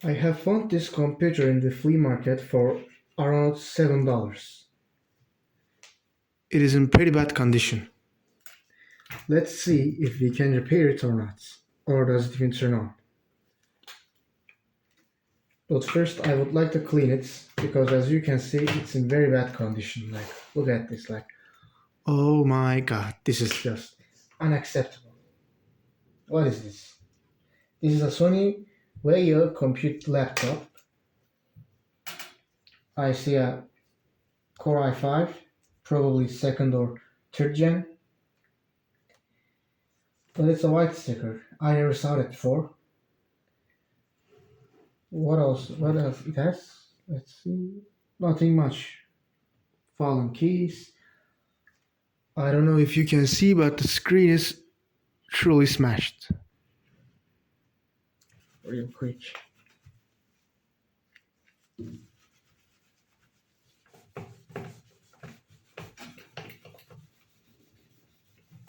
I have found this computer in the flea market for around $7. It is in pretty bad condition. Let's see if we can repair it or not. Or does it even turn on? But first I would like to clean it because as you can see it's in very bad condition. Like look at this, like oh my god, this is just unacceptable. What is this? This is a Sony Vaio compute laptop. I see a Core i5, probably second or third gen. But it's a white sticker. I never saw it before. What else? What else it has? Let's see. Nothing much. Fallen keys. I don't know if you can see, but the screen is truly smashed. Real quick.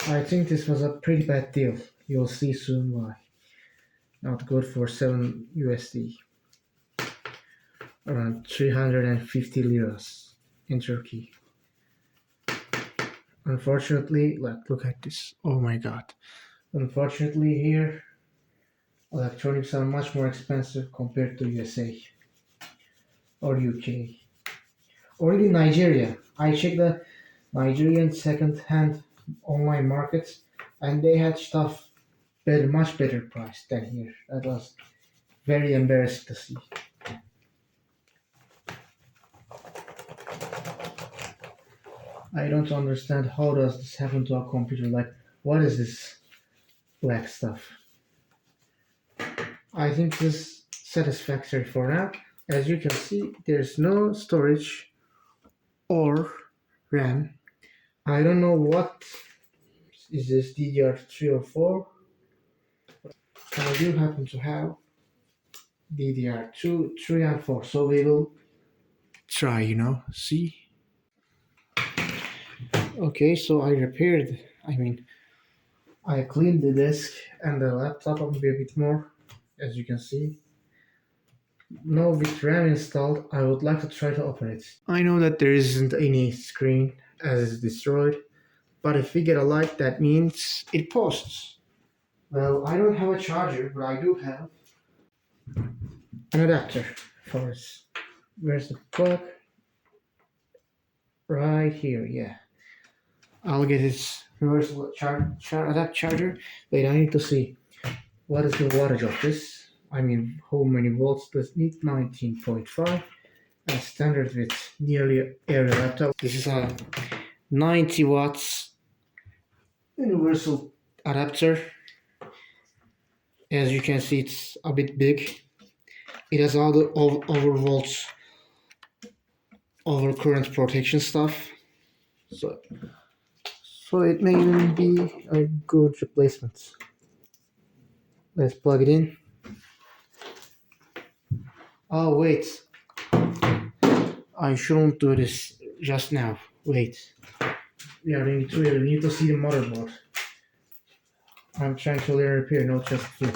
I think this was a pretty bad deal. You'll see soon why. Not good for 7 USD. Around 350 liras in Turkey. Unfortunately, look at this. Oh my god. Unfortunately, here electronics are much more expensive compared to USA or UK or even Nigeria. I checked the Nigerian second-hand online markets, and they had stuff better, much better price than here. That was very embarrassing to see. I don't understand how does this happen to a computer. Like, what is this black stuff? I think this is satisfactory for now. As you can see, there's no storage or RAM. I don't know what is this DDR3 or 4. I do happen to have DDR2, 3 and 4. So we will try, see. Okay, so I cleaned the disk and the laptop a bit more, as you can see. Now with RAM installed, I would like to try to open it. I know that there isn't any screen as it's destroyed, but if we get a light, that means it posts. Well, I don't have a charger, but I do have an adapter for it. Where's the plug? Right here, yeah. I'll get its reversible charger. Wait, I need to see what is the wattage of this. How many volts does it need? 19.5. And standard with nearly every laptop. This is a 90 watts universal adapter. As you can see, it's a bit big. It has all the overvolts, overcurrent protection stuff. So it may even be a good replacement. Let's plug it in. Oh wait, I shouldn't do this just now. Wait, we need to see the motherboard. I'm trying to learn repair, not just flip.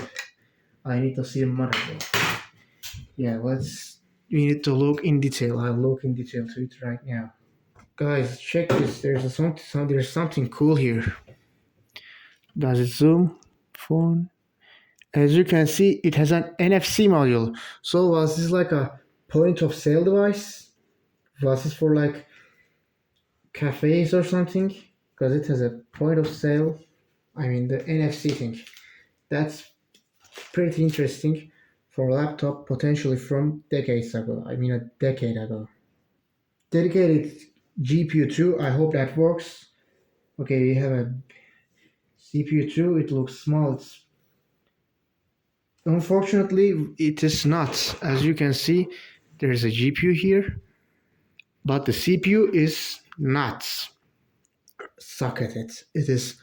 I need to see the motherboard. Yeah, we need to look in detail. I'll look in detail to it right now. Guys, check this. There's something cool here. Does it zoom? Phone. As you can see, it has an NFC module. So was this like a point of sale device? Was this for like cafes or something? Because it has a point of sale. The NFC thing. That's pretty interesting for a laptop potentially from decades ago. A decade ago. Dedicated GPU too. I hope that works. Okay, we have a CPU too. It looks small. Unfortunately, it is not. As you can see, there is a GPU here, but the CPU is not socketed. It is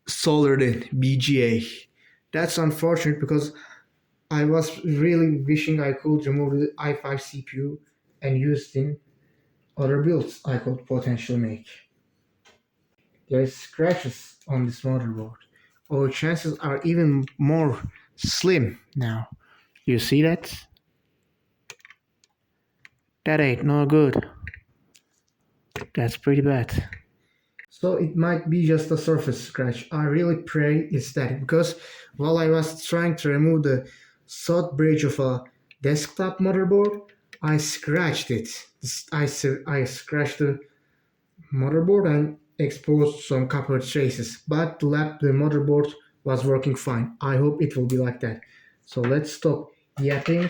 soldered in BGA. That's unfortunate because I was really wishing I could remove the i5 CPU and use it in other builds I could potentially make. There is scratches on this motherboard. Our chances are even more slim now. Do you see that? That ain't no good. That's pretty bad. So it might be just a surface scratch. I really pray it's that, because while I was trying to remove the soft bridge of a desktop motherboard, I scratched it. I scratched the motherboard and exposed some copper traces, but the motherboard was working fine. I hope it will be like that. So let's stop yapping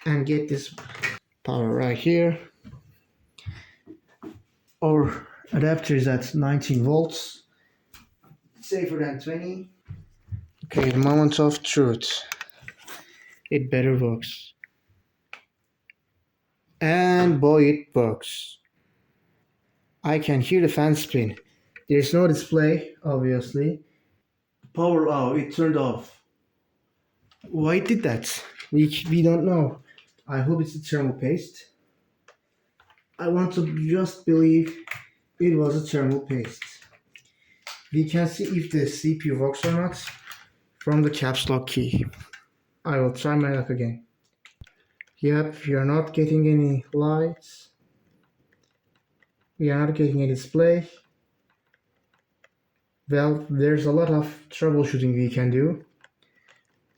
and get this power right here. Our adapter is at 19 volts, safer than 20. Okay, moment of truth. It better works. And boy, it works. I can hear the fan spin. There's no display, obviously. Power off, it turned off. Why did that? We don't know. I hope it's a thermal paste. I want to just believe it was a thermal paste. We can see if the CPU works or not from the caps lock key. I will try my luck again. Yep, we are not getting any lights. We are not getting a display. Well, there's a lot of troubleshooting we can do.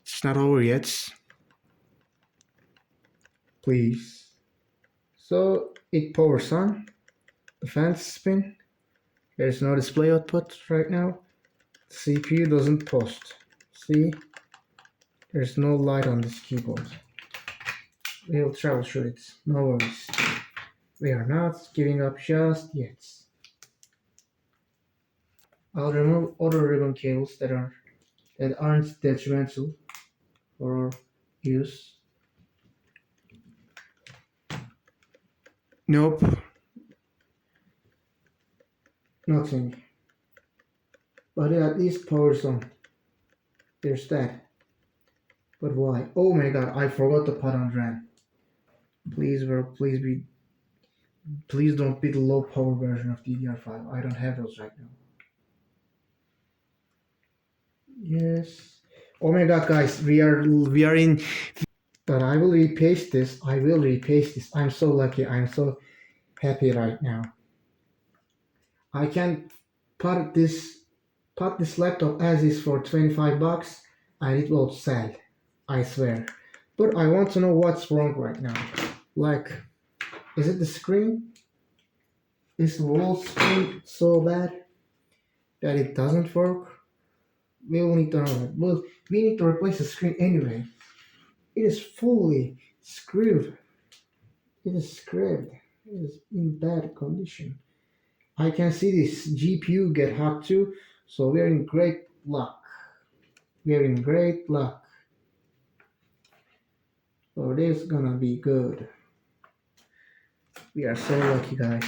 It's not over yet. Please. So it powers on. The fans spin. There's no display output right now. The CPU doesn't post. See? There's no light on this keyboard. We'll troubleshoot it. No worries. We are not giving up just yet. I'll remove other ribbon cables that aren't detrimental for our use. Nope. Nothing. But it at least powers on. There's that. But why? Oh my god, I forgot to put on RAM. Please don't be the low power version of DDR5. I don't have those right now. Yes. Oh my god, guys, we are in. But I will repaste this. I'm so lucky. I'm so happy right now. I can put this laptop as is for 25 bucks and it will sell. I swear. But I want to know what's wrong right now. Like, is it the screen? Is the whole screen so bad that it doesn't work? We'll need to know that. Well, we need to replace the screen anyway. It is fully screwed. It is scrubbed. It is in bad condition. I can see this GPU get hot too, so we're in great luck. We're in great luck. So this is gonna be good. We are so lucky, guys.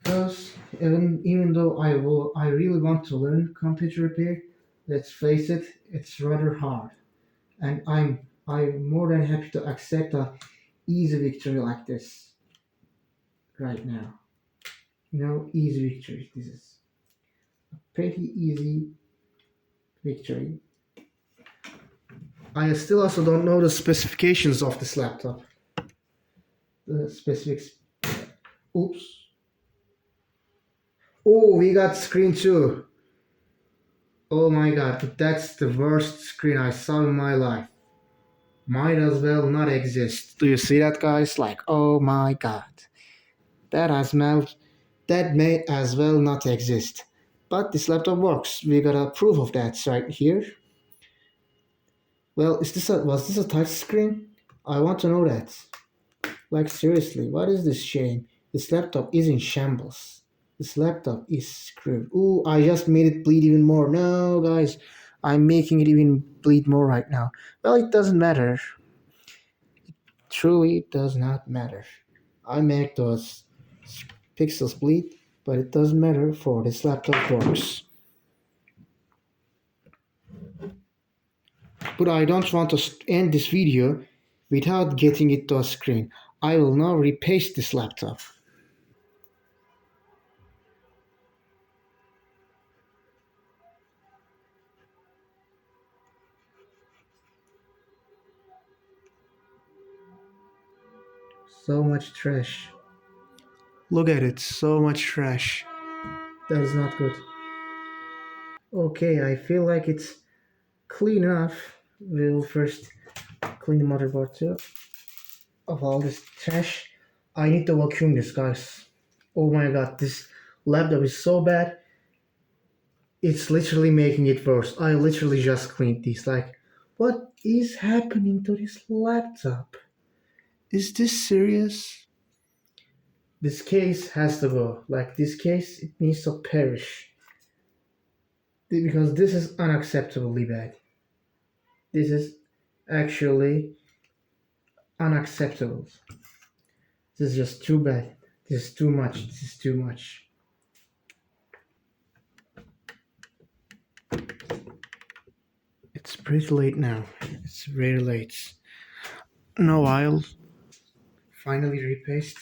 Because even though I really want to learn computer repair, let's face it, it's rather hard. And I'm more than happy to accept a easy victory like this right now. You know, easy victory. This is a pretty easy victory. I still also don't know the specifications of this laptop. The specifics. Oops. Oh, we got screen too. Oh my god, that's the worst screen I saw in my life. Might as well not exist. Do you see that, guys? Like, oh my god. That may as well not exist. But this laptop works. We got a proof of that right here. Well, was this a touch screen? I want to know that. Like, seriously, what is this shame? This laptop is in shambles. This laptop is screwed. Ooh, I just made it bleed even more. No, guys, I'm making it even bleed more right now. Well, it doesn't matter. It truly does not matter. I make those pixels bleed, but it doesn't matter, for this laptop works. But I don't want to end this video without getting it to a screen. I will now repaste this laptop. So much trash. Look at it, so much trash. That is not good. Okay, I feel like it's clean enough. We'll first clean the motherboard too of all this trash. I need to vacuum this, guys. Oh my god, this laptop is so bad. It's literally making it worse. I literally just cleaned this. Like, what is happening to this laptop? Is this serious? This case has to go. Like, this case, it needs to perish. Because this is unacceptably bad. This is actually unacceptable. This is just too bad. This is too much. This is too much. It's pretty late now. It's very late. No, I'll finally repaste.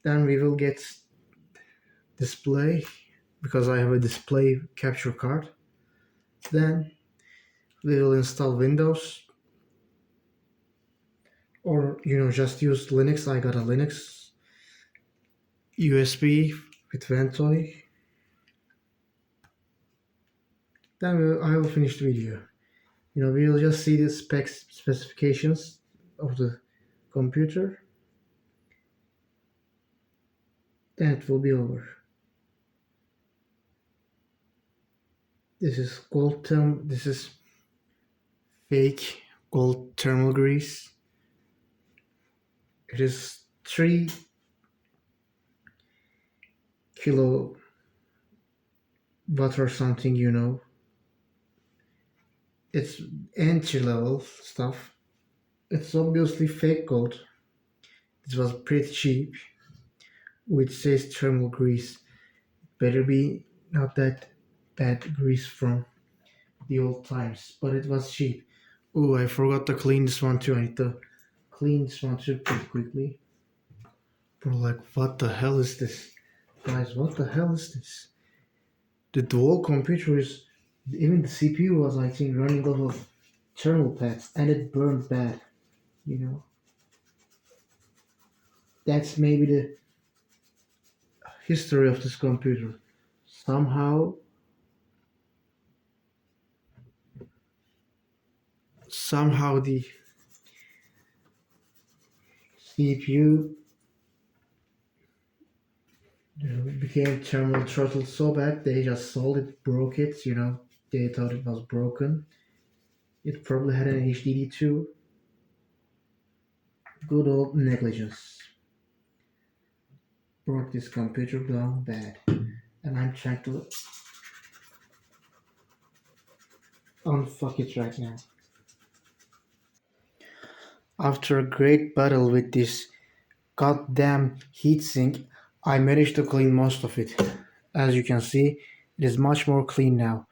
Then we will get display because I have a display capture card. Then we will install Windows or just use Linux. I got a Linux USB with Ventoy. Then I will finish the video. We will just see the specifications of the computer. Then it will be over. This is this is fake gold thermal grease. It is 3 kilowatt or something. It's entry level stuff. It's obviously fake gold. It was pretty cheap, which says thermal grease. Better be not that bad grease from the old times, but it was cheap. Oh, I forgot to clean this one too. I need to clean this one too pretty quickly. Bro, like, what the hell is this? Guys, what the hell is this? The dual computer is, even the CPU was, I think, running off of thermal pads, and it burned bad, you know. That's maybe the history of this computer. Somehow the CPU became thermal throttled so bad they just sold it, broke it. They thought it was broken. It probably had an HDD too. Good old negligence. Broke this computer down bad. And I'm trying to unfuck it right now. After a great battle with this goddamn heatsink, I managed to clean most of it. As you can see, it is much more clean now.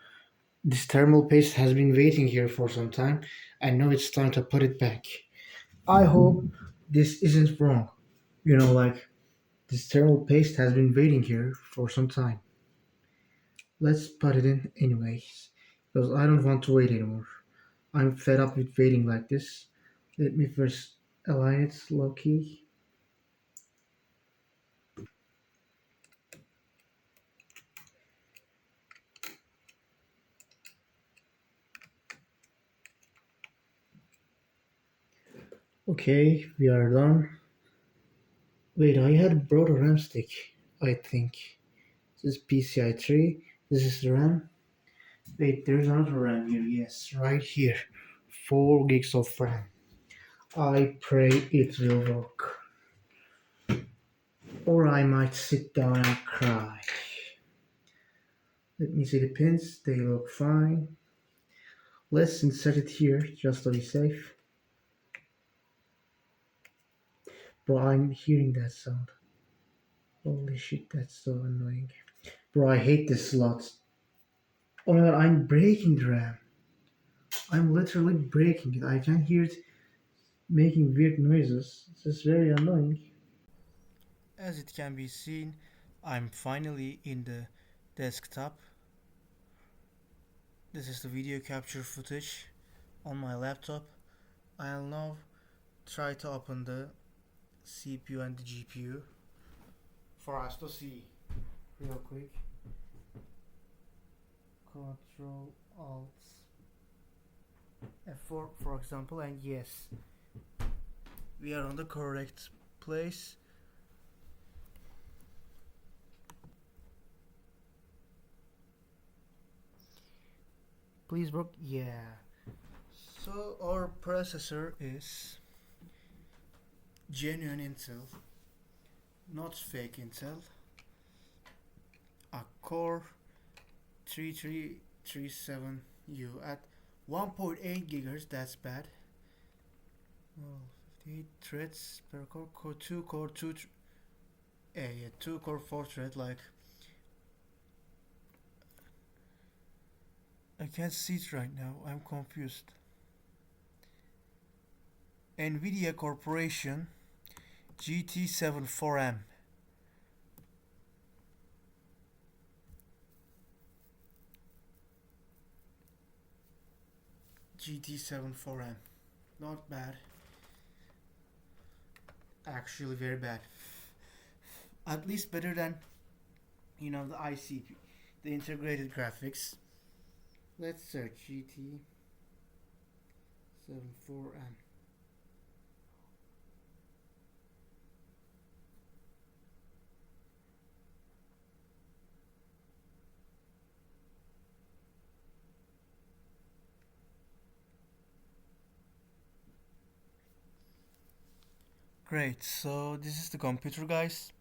This thermal paste has been waiting here for some time, and now it's time to put it back. I hope this isn't wrong. Like, this thermal paste has been waiting here for some time. Let's put it in anyways, because I don't want to wait anymore. I'm fed up with waiting like this. Let me first align it low key. Okay, we are done. Wait, I had brought a RAM stick, I think. This is PCI 3. This is the RAM. Wait, there's another RAM here. Yes, right here. 4 gigs of RAM. I pray it will work. Or I might sit down and cry. Let me see the pins. They look fine. Let's insert it here just to be safe. Bro, I'm hearing that sound. Holy shit, that's so annoying. Bro, I hate this slot. Oh my god, I'm breaking the RAM. I'm literally breaking it. I can hear it making weird noises. This is very annoying. As it can be seen, I'm finally in the desktop. This is the video capture footage on my laptop. I'll now try to open the CPU and the GPU for us to see real quick. Control Alt F4 for example, and yes, we are on the correct place. Please work. Yeah. So our processor is genuine Intel, not fake Intel. A Core 3337U at 1.8 gigahertz. That's bad. Well, 58 threads per core. Two core 4 thread. Like, I can't see it right now. I'm confused. NVIDIA Corporation GT74M. GT74M. Not bad. Actually very bad. At least better than, the ICP, the integrated graphics. Let's search GT74M. Great, so this is the computer, guys.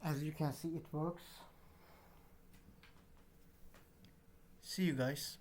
As you can see, it works. See you guys.